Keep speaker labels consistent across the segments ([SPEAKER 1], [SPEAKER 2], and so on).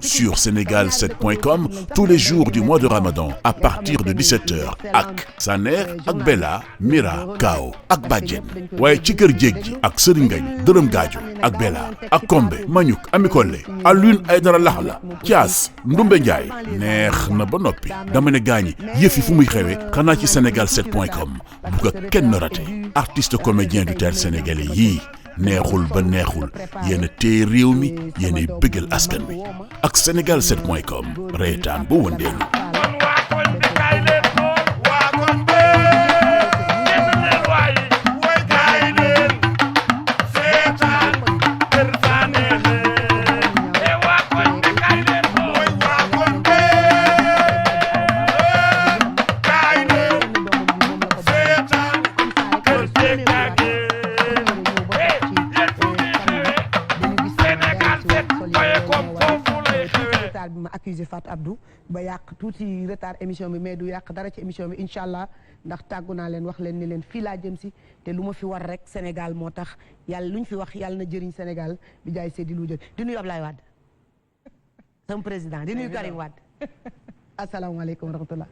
[SPEAKER 1] sur Sénégal7.com tous les jours du mois de Ramadan à partir de 17h ak Saner ak Bella Mira Kao ak Badjen waaye ci kër jéeg ji ak Serigne Ngagne Dërëm Gaajo ak Bella ak Kombe Mañuk Ami Kolle Alioune Aïdara Laxla Thias Ndumbe Ndiaye neex na ba noppi dama ne gaañi yëf yi fu muy xewe xanaa ci Sénégal7.com bu ko kenn raté artiste comédien du théâtre sénégalais yii neexul ba neexul yéen a téye réew mi yéen a bëggal askan wi ak Sénégal7.com reetaan ba wëndeelu.
[SPEAKER 2] Fatou Abdou ba yàq tuuti retard émission bi mais du yàq dara ci émission bi incha allah ndax tàggu naa leen wax leen ni leen fii laa jëm si te lu ma fi war rek Sénégal moo tax yàlla lu ñu fi wax yàlla na jëriñ Sénégal bi jaay Seydi lu jël di nuyu Ablaye Wade sama président di nuyu Karim Wade asalaamaaleykum wa rahmatullah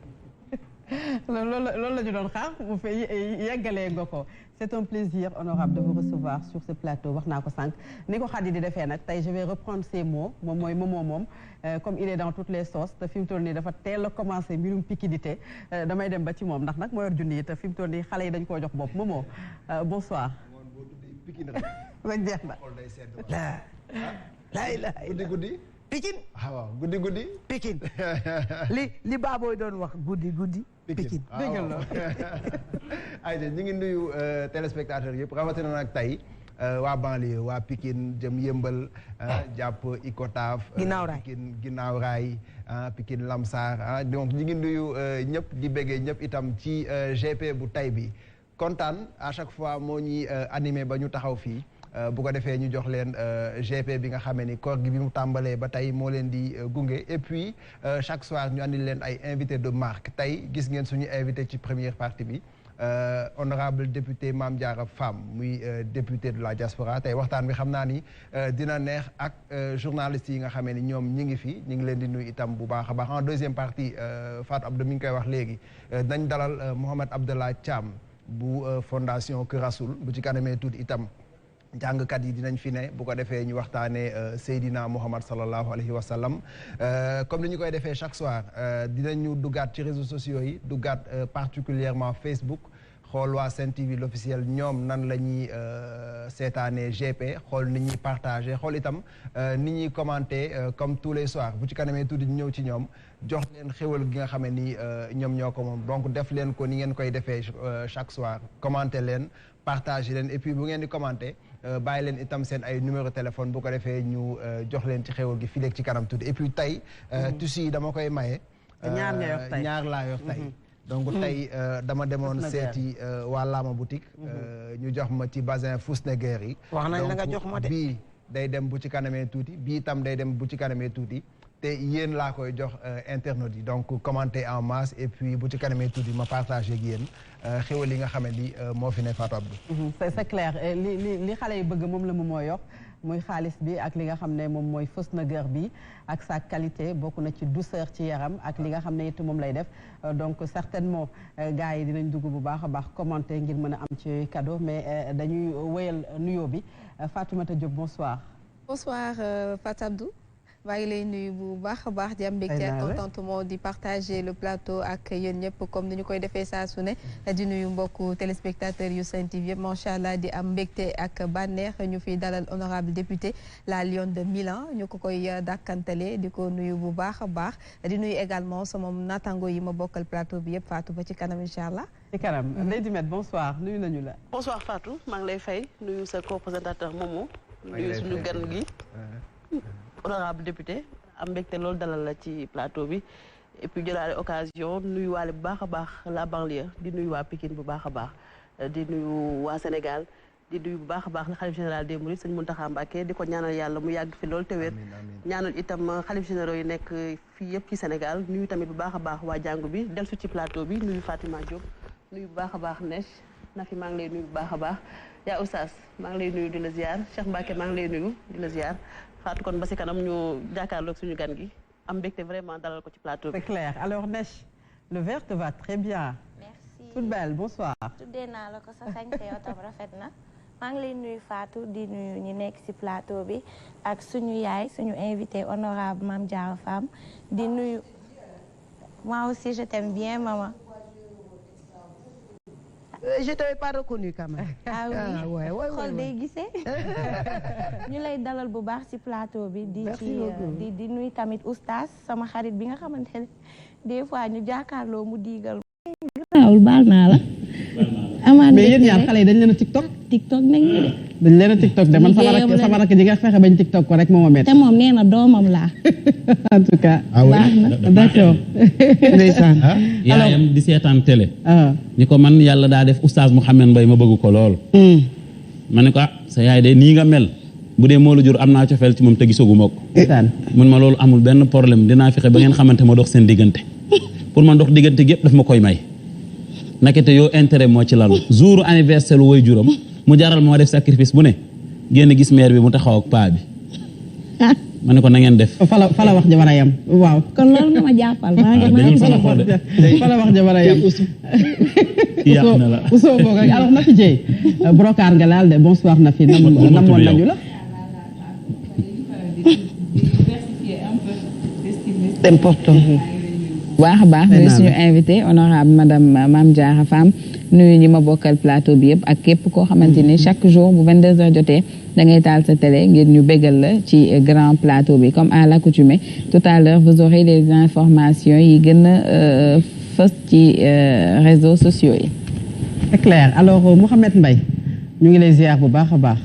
[SPEAKER 3] loolu la ñu doon xaar bu fay yeggalee nga ko c'est un plaisir honorable de vous recevoir sur ce plateau wax naa ko sànq ni ko Khady di defee nag tey je vais reprendre ces mots moom mooy moom comme il est dans toutes les sauces te fi mu toll nii dafa teel a commencé mbirum pikidité damay dem ba ci moom ndax nag moo yor junni yi te fi mu toll nii xale yi dañ koo jox bopp Momo bonsoir. rek jeex na.
[SPEAKER 2] la
[SPEAKER 4] guddi.
[SPEAKER 2] Pikin
[SPEAKER 4] waaw guddi.
[SPEAKER 2] Pikin li baabooy doon wax guddi. Pikin
[SPEAKER 4] dégg nga ayca ñu ngi nuyu téléspectateurs yëpp rawatina nag tey waa banlieue waa Pikine jëm yëmbal jàpp Icotaf. ginnaaw raay Pikine Lamsar donc ñu ngi nuyu ñëpp di béggee ñëpp itam ci GP bu tay bi kontaan à chaque fois moo ñuy animé ba ñu taxaw fii. bu ko defee ñu jox leen GP bi nga xamee ni koor gi bi mu tàmbalee ba tey moo leen di gunge et puis chaque soir ñu andil leen ay invité de marque tey gis ngeen suñu invité ci première partie bi honorable député Mame Diarra Fam muy député de la diaspora tey waxtaan bi xam naa ni dina neex ak journalistes yi nga xamee ni ñoom ñi ngi fi ñu ngi leen di nuyu itam bu baax a baax en deuxième partie Fatou Abdou mi ngi koy wax léegi nañ dalal Mohamed Abdallah Thiam bu fondation Kër Rasoul bu ci kanamee tuuti itam jàngkat yi dinañ fi ne bu ko defee ñu waxtaanee Seydina Muhammad sallallahu alayhi wa sallam comme ni ñu koy defee chaque soir dinañu duggaat ci réseaux sociaux yi duggaat particulièrement Facebook xool waa Sen TV l'officiel ñoom nan la ñuy seetaanee GP xool ni ñuy partagé xool itam ni ñuy commenté comme tous les soirs bu ci kanamee tuuti ñëw ci ñoom jox leen xéwal gi nga xam ne ni ñoom ñoo ko moom donc def leen ko ni ngeen koy defee chaque soir commenté leen partagé leen et puis bu ngeen di commenté bàyyi leen itam seen ay numéro téléphone bu ko defee ñu jox leen ci xéwal gi fii léegi ci kanam tuuti et puis tey tissu yi dama koy maye ñaar laa yor tey donc tey dama demoon seeti waa Lama boutique ñu jox ma ci bazin Fousneguer yi
[SPEAKER 2] wax nañ la nga jox ma de
[SPEAKER 4] bii day dem bu ci kanamee tuuti bii itam day dem bu ci kanamee tuuti te yéen laa koy jox internautes yi donc commenter en masse et puis bu ci kanamee tuuti ma partagé ak yéen xéwal yi nga xam ne ni moo fi ne Fatou Abdou.
[SPEAKER 3] c'est clair li xale yi bëgg moom la mu moo yokk muy xaalis bi ak li nga xam ne moom mooy Fousneguer bi ak sa qualité bokk na ci douceur ci yaram ak li nga xam ne it moom lay def donc certainement gars yi dinañ dugg bu baax a baax commenter ngir mën a am ci cadeau mais dañuy wéyal nuyoo bi Fatoumata Diop bonsoir.
[SPEAKER 5] Bonsoir Fatou Abdou. maa ngi lay nuyu bu baax a baax di am mbégte ak contentement di partager le plateau ak yéen ñëpp comme ni ñu koy defee saa su ne di nuyu mbokku téléspectateurs yu Sen TV yëpp macha allah di am mbégte ak bànneex ñu fiy dalal honorable député la Lionne de Milan ñu ko koy dàkkantale di ko nuyu bu baax a baax di nuyu également sama natango yi ma bokkal plateau bi yëpp Fatou ba ci kanam incha allah.
[SPEAKER 3] ci kanam Lady Met bonsoir nuyu nañu la.
[SPEAKER 6] bonsoir Fatou maa ngi lay fay nuyu sa co-présentateur Momo. nuyu suñu gan gi. honorable député am mbégte loolu dalal la ci plateau bi et puis jëlaale occasion nuyu waale bu baax a baax la banlieue di nuyu waa Pikine bu baax a baax di nuyu waa Sénégal di nuyu bu baax a baax la xalif général des Mourides sëñ Mountakha Mbacké di ko ñaanal yàlla mu yàgg fi loolu te wér ñaanal itam xalif généraux yi nekk fii yëpp ci Sénégal nuyu tamit bu baax a baax waa jàngu bi dellu ci plateau bi nuyu Fatima Diop nuyu bu baax a baax Neige Nafi maa ngi lay nuyu bu baax a baax yaa Oustaz maa ngi lay nuyu di la ziar Cheikh Mbacké maa ngi lay nuyu di la ziar Fatou kon ba si kanam ñu jàkkaarloog suñu gan gi am mbégte vraiment dalal ko ci plateau bi.
[SPEAKER 3] C'est clair. Alors Nech, le verre te va très bien.
[SPEAKER 7] Merci.
[SPEAKER 3] Toute belle, bonsoir.
[SPEAKER 7] tuddee naa la ko sa sañse yow tam rafet na maa ngi lay nuyu Fatou di nuyu ñi nekk ci plateau bi ak suñu yaay suñu invité honorable Mame Diarra Fam di nuyu moi aussi je t'aime bien maman.
[SPEAKER 2] Je t'avais pas reconnu quand même.
[SPEAKER 7] ah oui xool day gisee. ñu lay dalal bu baax ci plateau bi. di nuyu tamit oustaz sama xarit bi nga xamante ne des fois ñu jàkkaarloo mu diigal. waaw baal naa la. amaan
[SPEAKER 3] mais yéen ñaar xale yi dañ leen a TikTok.
[SPEAKER 7] TikTok nañ ñu de.
[SPEAKER 3] dañ leen a TikTok de man sama rakk ji nga fexe bañ TikTok ko rek moo ma métti.
[SPEAKER 7] te moom nee na doomam laa.
[SPEAKER 3] en tout cas.
[SPEAKER 7] baax na
[SPEAKER 3] d'accord. ndeysaan.
[SPEAKER 8] yaayam di seetaan télé. ni ko man yàlla daa def oustaz Mouhamed Mbaye ma bëgg ko lool. ma ne ko sa yaay de nii nga mel bu dee moo la jur am naa cofeel ci moom te gisaguma ko. mun ma loolu amul benn problème dinaa fexe ba ngeen xamante ma dox seen diggante pour man dox diggante gi yëpp daf ma koy may. nakete yow intérêt moo ci lalu jour anniversaire lu way juram mu jaral moo def sacrifice bu ne génn gis maire bi mu taxaw ak paa bi ma ne ko na ngeen def
[SPEAKER 3] fa la wax ja war a yem waaw
[SPEAKER 7] kon loolu nga ma jàppal maa ngi
[SPEAKER 3] fa la wax ja war a yem
[SPEAKER 8] yàq na la
[SPEAKER 3] Ousso boog alors Nafi Dieye brocard nga laal de bonsoir Nafi namoon nañu la
[SPEAKER 9] c'est important baax a baax nuyu suñu invité honorable madame Mame Diarra Fam nuyu ñi ma bokkal plateau bi yëpp ak képp koo xamante ni chaque jour bu 22h jotee da ngay taal sa télé ngir ñu bégal la ci grand plateau bi comme à l'accoutumée tout à l'heure vous aurez les informations yi gën a fës ci réseaux sociaux yi.
[SPEAKER 3] c'est clair alors Mouhamed Mbaye ñu ngi lay ziar bu baax a baax.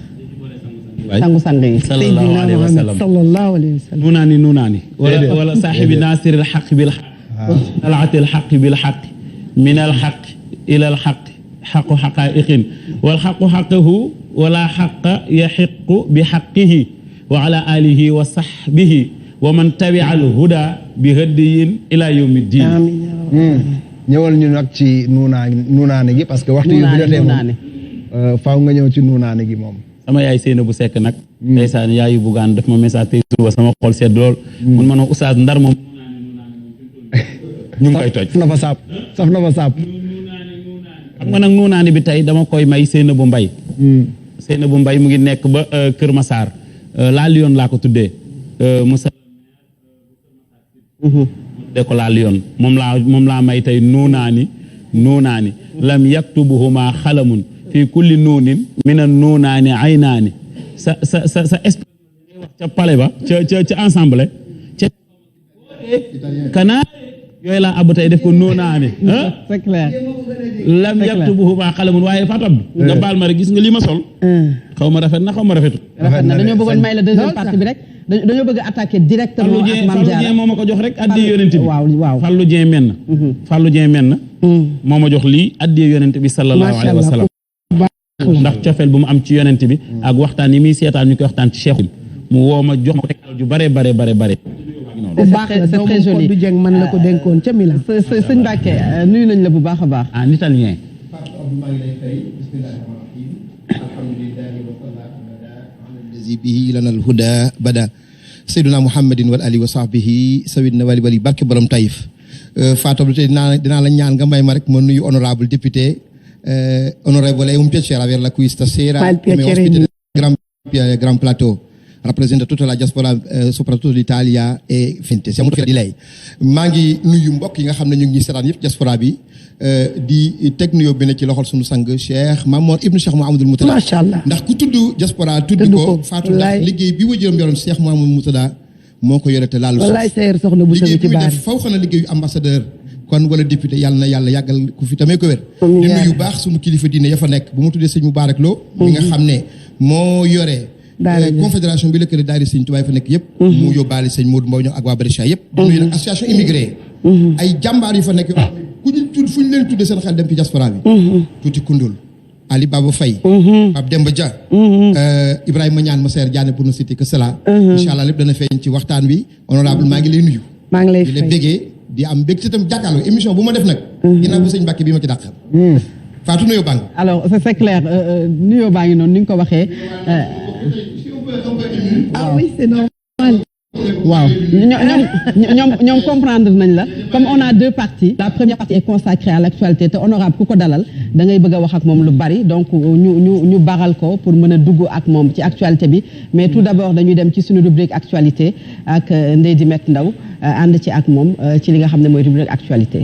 [SPEAKER 3] sangu-sang yi
[SPEAKER 8] sallallahu alayhi wa sallam
[SPEAKER 2] sallallahu alayhi wa sallam
[SPEAKER 8] nunaani wala saaxibi naasiril xaq bil xaq talaatil xaq bil xaq minal xaq ilal xaq xaqu xaqaa'iqin wal xaqu xaqahu wala xaqa yaxiqu bi xaqihi wa ala alihi wa saxbihi wa man tabi'a al huda bi hadiyin ila yawmi ddin.
[SPEAKER 4] ñëwal ñu nag ci nuunaane gi parce que waxtu yu bi jotee moom faaw nga ñëw ci nuunaane gi moom.
[SPEAKER 8] sama yaay Seyna bu sekk nag ndeysaan yaayu bugaan daf ma message tey suba sama xol sedd lool mun ma noo oustaz ndar moom ñu ngi koy toj
[SPEAKER 4] saf na fa saab
[SPEAKER 8] xam nga nag nuunaani bi tey dama koy may Seyna bu mbay Seyna bu mbay mu ngi nekk ba Kër Massar laa Lyon laa ko tuddee Moussa de ko laa Lyon moom laa may tey nuunaani lam yaktubuhuma xalamun fii kulli nuunin minan nuunaani aynaani sa esprit wax ca pale ba ca ensemble ca kanaa yooyu laa abu tey def ko nuunaani
[SPEAKER 3] c'est clair
[SPEAKER 8] lam yaktubuhu ma xalamun waaye fatab nga baal ma rek gis nga li ma sol xaw ma rafet na xaw ma rafetu
[SPEAKER 3] rafet na dañoo bëggoon may la deuxième partie bi rek dañoo bëgg attaquer directement ak Mame Diarra
[SPEAKER 8] Fallou Dieng moo ma ko jox rek addi yonent bi
[SPEAKER 3] waaw
[SPEAKER 8] Fallou Dieng men Fallou Dieng men moo ma jox lii addi yonent bi sallallahu alayhi wa sallam ndax cofeel bu mu am ci yonent bi ak waxtaan yi muy seetaan ñu koy waxtaan ci Cheikh mu woo ma jox ma ko ju bare
[SPEAKER 2] bu baax la c'est très joli du jeng man la ko dénkoon ca Milan
[SPEAKER 3] sëñ Mbacke nuyu nañ la bu baax a baax
[SPEAKER 8] en italien
[SPEAKER 10] bihi lana alhuda bada sayyiduna muhammadin wal ali wa sahbihi sawidna wali wali barke borom Taïf Fatou te dinaa la ñaan nga may ma rek ma nuyu honorable député onorevole, è un piacere averla qui stasera come ospite del Gran Plateau. Rappresenta tutta la diaspora soprattutto l'Italia e Finte. Siamo fieri di lei. maa ngi nuyu mbokk yi nga xam ne ñu ngi seetaan yëpp diaspora bi di teg nuyoo bi ne ci loxol sunu sang Cheikh Mamor ibnu Cheikh Mouhamadoul Moutada.
[SPEAKER 2] macha allah
[SPEAKER 10] ndax ku tudd diaspora tudd ko Fatou ndax liggéey bi wajuram yoroon Cheikh Mouhamadoul Moutada moo ko yore te laalu suuf.
[SPEAKER 2] wallaay seer soxna bu
[SPEAKER 10] liggéey bi muy def faw xana liggéeyu ambassadeur kon wala député yàlla na yàlla yàggal ku fi tamee ko wér. di nuyu baax sunu kilifa diine ya fa nekk bu mu tuddee sëñ Moubarak Lo mi nga xam ne moo yore confédération bi lëkkale daayira sëñ Tuubaa fa nekk yëpp mu yóbbaale sëñ Modou Mbow ñoom ak waa Brescia yëpp di nuyu nag association immigré ay jàmbaar yu fa nekk ku ñu tudd fu ñu leen tuddee seen xel dem ci diaspora bi tuuti Koundoul Ali Baba Faye Pape Demba Dia Ibrahima Niane Masseer Diané pour ne citer que cela incha allah lépp dana feeñ ci waxtaan wi honorable maa ngi lay nuyu
[SPEAKER 2] maa ngi lay
[SPEAKER 10] di la bégee di am bég ci tam jàkkaarloo émission bu ma def nag ginnaaw bu sëñ Mbàkke bi ma ci dàqal Fatou nuyoo baa ngi
[SPEAKER 3] alors c'est clair nuyoo baa ngi noonu ni nga ko waxee
[SPEAKER 2] Ah oui, c'est normal.
[SPEAKER 3] waaw ñoom comprendre nañ la comme on a deux parties la première partie est consacrée à l'actualité te honorable ku ko dalal da ngay bëgg a wax ak moom lu bari donc ñu baral ko pour mën a dugg ak moom ci actualité bi mais tout d'abord dañuy dem ci suñu rubrique actualité ak Ndeye Dimet Ndaw ànd ci ak moom ci li nga xam ne mooy rubrique actualité.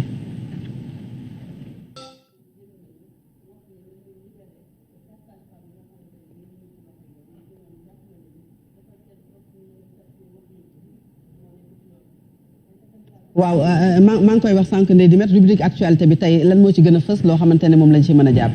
[SPEAKER 3] waaw maa ngi koy wax sànq Ndeye Dimet rubrique actualité bi tey lan moo ci gën a fës loo xamante ne moom lañ ci mën a jàpp.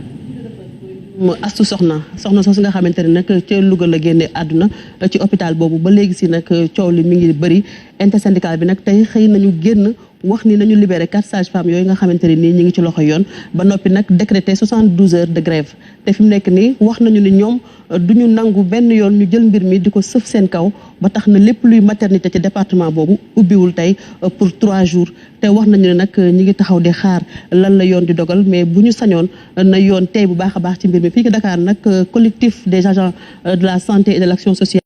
[SPEAKER 6] Astu soxna soosu nga xamante ne nag ca Louga la génne àdduna ci hôpital boobu ba léegi si nag coow li mi ngi bëri intersyndical bi nag tey xëy nañu génn wax ni nañu libéré 4 sages-femmes yooyu nga xamante ne nii ñi ngi ci loxo yoon ba noppi nag décrété 72 heures de grève te fi mu nekk nii wax nañu ni ñoom duñu nangu benn yoon ñu jël mbir mi di ko sëf seen kaw ba tax na lépp luy maternité ci département boobu ubbiwul tey pour 3 jours te wax nañu ne nag ñi ngi taxaw di xaar lan la yoon di dogal mais bu ñu sañoon na yoon tey bu baax a baax ci mbir mi fii ci Dakar nag collectif des agents de la santé et de l'action sociale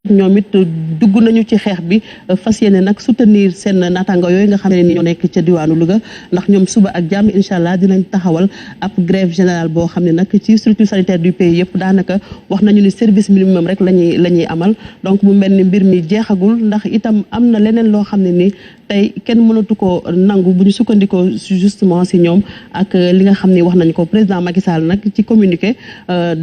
[SPEAKER 6] ñoom it dugg nañu ci xeex bi fas yéene nag soutenir seen naataango yooyu nga xam ne ni ñoo nekk ca diwaanu Louga ndax ñoom suba ak jàmm incha allah dinañ taxawal ab grève générale boo xam ne nag ci structure sanitaire du pays yëpp daanaka wax nañu ni service minimum rek la ñuy amal donc mu mel ni mbir mi jeexagul ndax itam am na leneen loo xam ne ni tey kenn mënatu ko nangu bu ñu sukkandikoo justement si ñoom ak li nga xam ne wax nañu ko président Macky Sall nag ci communiqué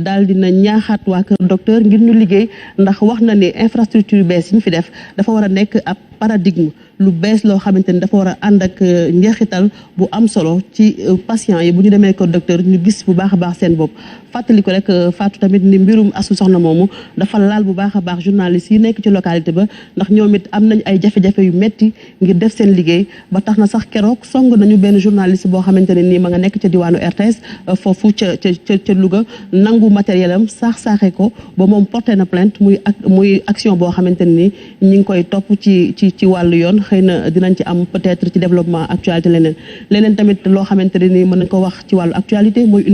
[SPEAKER 6] daal dina ñaaxaat waa kër docteur ngir ñu liggéey ndax wax na ni infrastructure bees yi ñu fi def dafa war a nekk ab paradigme lu bees loo xamante ni dafa war a ànd ak njeexital bu am solo ci patients yi bu ñu demee ko docteur ñu gis bu baax a baax seen bopp fàttali ko rek Fatou tamit ni mbirum Astu Soxna moomu dafa laal bu baax a baax journalistes yi nekk ci localité ba ndax ñoom it am nañ ay jafe-jafe yu metti ngir def seen liggéey ba tax na sax keroog song nañu benn journaliste boo xamante ne nii ma nga nekk ca diwaanu RTS foofu ca Louga nangu matériel am saaxee ko ba moom porté na plainte muy action boo xamante ne nii ñi ngi koy topp ci wàllu yoon xëy na dinañ ci am peut-être ci développement actualité leneen tamit loo xamante ne nii mën nañ ko wax ci wàllu actualité mooy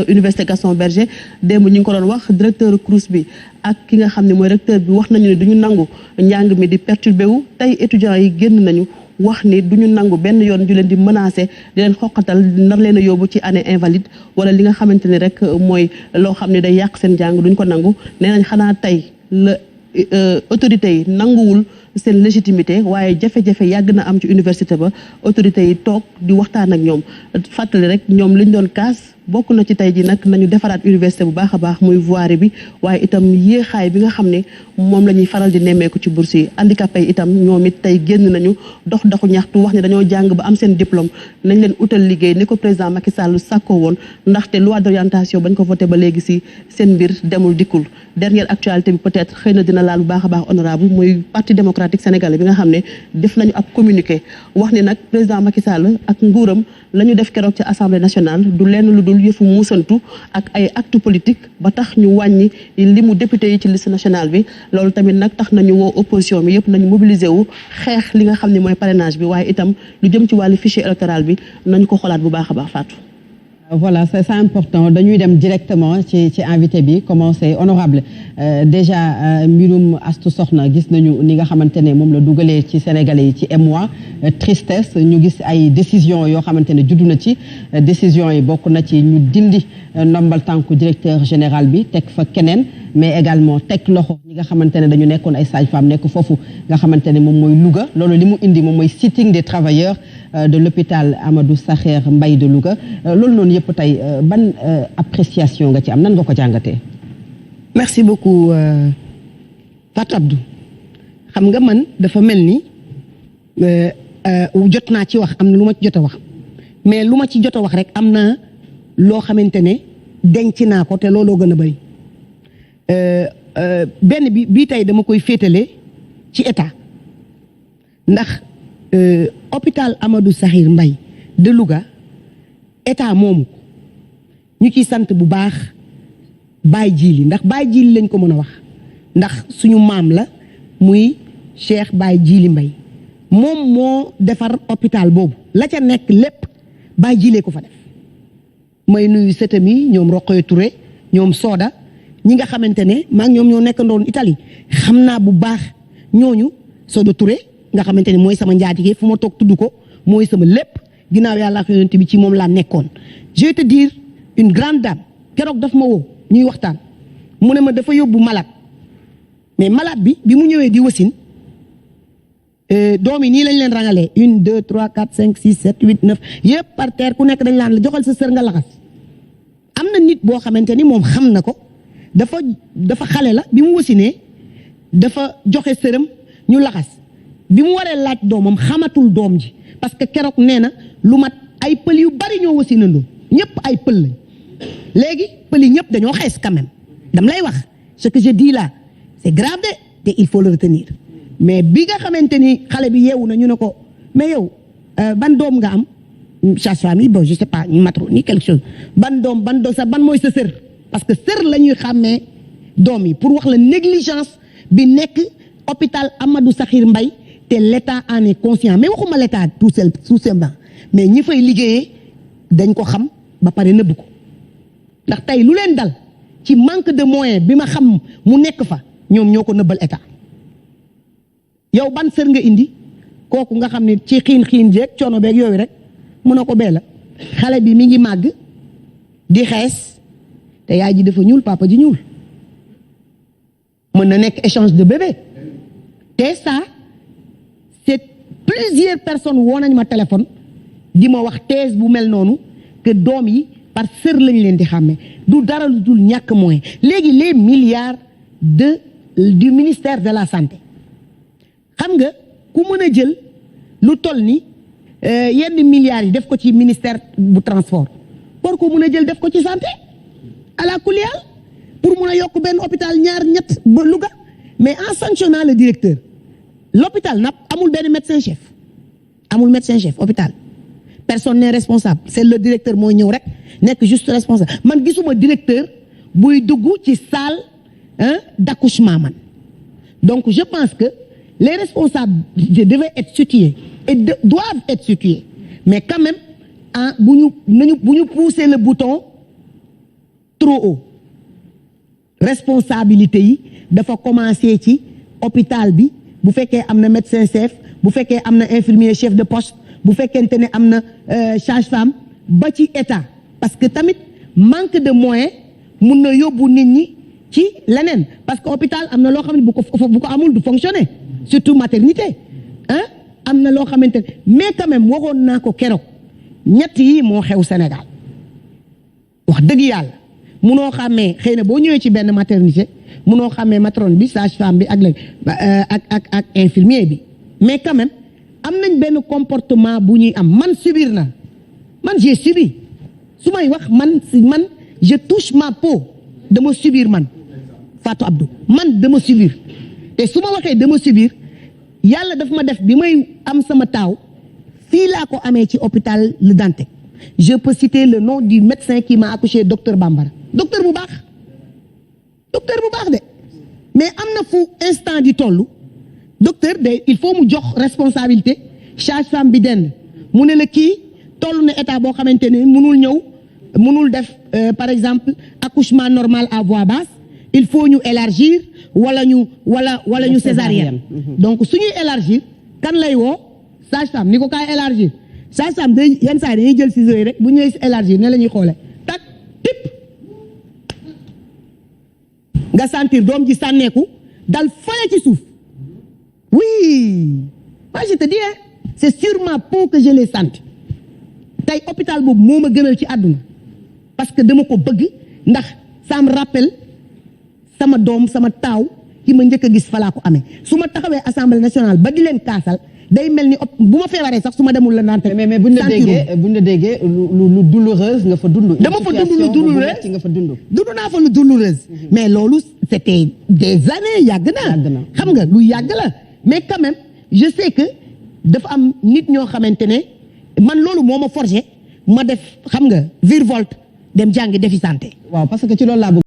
[SPEAKER 6] université Gaston Berger démb ñi ngi ko doon wax directeur CROUS bi ak ki nga xam ne mooy recteur bi wax nañu ne duñu nangu njàng mi di perturbé wu tey étudiants yi génn nañu wax ni duñu nangu benn yoon ju leen di menacé di leen xoqatal nar leen a yóbbu ci année invalide wala li nga xamante ni rek mooy loo xam ne day yàq seen njàng duñ ko nangu nee nañ xanaa tey la autorités yi nanguwul seen légitimité waaye jafe-jafe yàgg na am ci université ba autorités yi toog di waxtaan ak ñoom fàttali rek ñoom liñ doon kaas bokk na ci tey ji nag nañu defaraat université bu baax a baax muy voirie bi waaye itam yéexaay bi nga xam ne moom la ñuy faral di nemmeeku ci bourse yi handicapé yi itam ñoom it tey génn nañu doxu ñaxtu wax ne dañoo jàng ba am seen diplôme nañ leen utal liggéey ni ko président Macky Sall sàkkoo woon ndaxte loi d'orientation bañ ko voté ba léegi si seen mbir demul dikkul dernière actualité bi peut-être xëy na dina laal bu baax a baax honorable muy parti démocratique sénégalais bi nga xam ne def nañu ab communiqué wax ne nag président Macky Sall ak nguuram la ñu def keroog ci assemblée nationale du lenn lu dul yëfu muusantu ak ay acte politique ba tax ñu wàññi li mu député yi ci liste nationale bi loolu tamit nag tax nañu woo opposition bi yëpp nañu mobiliser wu xeex li nga xam ne mooy parrainage bi waaye itam lu jëm ci wàllu fichier électoral bi nañu ko xolaat bu baax a baax Fatou.
[SPEAKER 3] Voilà, c'est important dañuy dem directement ci invité bi commencé honorable déjà mbirum Astu Soxna gis nañu ni nga xamante ne moom la dugalee ci Sénégalais yi ci émoi tristesse ñu gis ay décision yoo xamante ne juddu na ci décision yi bokk na ci ñu dindi ndombal tànku directeur général bi teg fa keneen mais également teg loxo ñi nga xamante ne dañu nekkoon ay sages-femmes nekk foofu nga xamante ne moom mooy Louga loolu li mu indi moom mooy sitting des travailleurs de l'hôpital Amadou Sakhir Mbaye de Louga loolu noonu yëpp tey ban appréciation nga ci am nan nga ko jàngatee.
[SPEAKER 2] merci beaucoup Fatou Abdou xam nga man dafa mel ni jot naa ci wax am na lu ma ci jot a wax mais lu ma ci jot a wax rek am na loo xamante ne denc naa ko te looloo gën a bari benn bi bii tey dama koy féetale ci état ndax hôpital Amadou Sakhir Mbaye de Louga état moomu ñu ciy sant bu baax Baye Djili ndax Baye Djili lañ ko mën a wax ndax suñu maam la muy Cheikh Baye Djili Mbaye moom moo defar hôpital boobu la ca nekk lépp Baye Djili ko fa def may nuyu sëtam yi ñoom Roqoy Touré ñoom Soda ñi nga xamante ne maa ngi ñoom ñoo nekkandoon Italie xam naa bu baax ñooñu Sodo Touré nga xamante ne mooy sama njaatige fu ma toog tudd ko mooy sama lépp ginnaaw yàlla ak yonent bi ci moom laa nekkoon. je vais te dire une grande dame keroog daf ma woo ñuy waxtaan mu ne ma dafa yóbbu malade mais malade bi mu ñëwee di wasin doom yi nii lañ leen rangalee 1 2 3 4 5 6 7 8 9 yëpp par terre ku nekk dañ laan la joxal sa sër nga laxas am na nit boo xamante ni moom xam na ko dafa xale la bi mu wasinee dafa joxe sëram ñu laxas bi mu waree laaj doomam xamatul doom ji parce que keroog nee na lu mat ay pël yu bari ñoo wasinandoo ñëpp ay pël lañ léegi pël yi ñëpp dañoo xees quand même dam lay wax ce que je dis là c'est grave de te il faut le retenir mais bi nga xamante ni xale bi yeewu na ñu ne ko mais yow ban doom nga am sage-femme yi bon je sais pas matro ni quelque chose ban doom ban mooy sa sër parce que sër la ñuy xàmmee doom yi pour wax la négligence bi nekk hôpital Amadou Sakhir Mbaye te l'état en est conscient mais waxuma l'état tout simplement mais ñi fay liggéeyee dañ ko xam ba pare nëbb ko ndax tey lu leen dal ci manque de moyens bi ma xam mu nekk fa ñoom ñoo ko nëbbal état yow ban sër nga indi kooku nga xam ne ci xiin jeeg coono beeg yooyu rek mën na ko bee la xale bi mi ngi màgg di xees te yaay ji dafa ñuul papa ji ñuul mën na nekk échange de bébé te ça c'est plusieurs personnes woo nañ ma téléphone di ma wax thèse bu mel noonu que doom yi par sër lañ leen di xàmme du dara lu dul ñàkk moyen léegi les milliards du ministère de la santé xam nga ku mën a jël lu toll ni yenn milliards yi def ko ci ministère bu transport war ko mën a jël def ko ci santé à la kuliyal pour mën a yokk benn hôpital ñaar ñett ba Louga mais en sanctionnant le directeur l'hôpital nag amul benn médecin chef hôpital personne n'est responsable c'est le directeur mooy ñëw rek nekk juste responsable man gisuma directeur buy dugg ci salle d'accouchement man donc je pense que les responsables devaient être situés et doivent être situés mais quand même bu ñu pousser le bouton trop haut responsabilité yi dafa commencer ci hôpital bi bu fekkee am na médecin chef bu fekkee am na infirmier chef de poste bu fekkente ne am na sage-femme ba ci état parce que tamit manque de moyens mun na yóbbu nit ñi ci leneen parce que hôpital am na loo xam ne bu ko amul du fonctionner surtout maternité am na loo xamante ne mais quand même waxoon naa ko keroog ñett yi moo xew Sénégal wax dëgg yàlla munoo xàmmee xëy na boo ñëwee ci benn maternité munoo xàmmee matrone bi sage-femme bi ak infirmier bi mais quand même am nañ benn comportement bu ñuy am man subir na man j'ai subi su may wax man je touche ma peau dama subir man Fatou Abdou man dama subir te su ma waxee dama subir yàlla daf ma def bi may am sama taaw fii laa ko amee ci hôpital Le Dantec je peux citer le nom du médecin qui m'a accouché docteur Bambara docteur bu baax de mais am na fu instant di tollu docteur de il faut mu jox responsabilité sage-femme bi denn mu ne la kii toll na état boo xamante ne mënul def par exemple accouchement normal à voix basse il faut ñu élargir wala ñu césarienne donc suñuy élargir kan lay woo sage-femme ni ko kaay élargir sage-femme day yenn saa yi dañuy jël ciseaux yi rek bu ñëwee élargir ne la ñuy xoole tak tip nga sentir doom ji sànneeku dal fale ci suuf oui moi je te dis c'est sur ma peau que je l'ai senti tey hôpital boobu moo ma gënal ci àdduna parce que dama ko bëgg ndax ça me rappelle sama doom sama taaw ki ma njëkk a gis fa laa ko amee su ma taxawee assemblée nationale ba di leen kaasal day mel ni bu ma feebaree sax su ma demul la naan te
[SPEAKER 3] mais buñ la déggee lu douloureuse nga fa dund.
[SPEAKER 2] dama fa dund lu douloureuse
[SPEAKER 3] nga fa dund
[SPEAKER 2] naa fa lu douloureuse mais loolu c'était des années yàgg na xam nga lu yàgg la mais quand même je sais que dafa am nit ñoo xamante ne man loolu moo ma forgé ma def xam nga virevolte dem jàngi defi santé.
[SPEAKER 3] waaw parce que ci loolu laa bëgg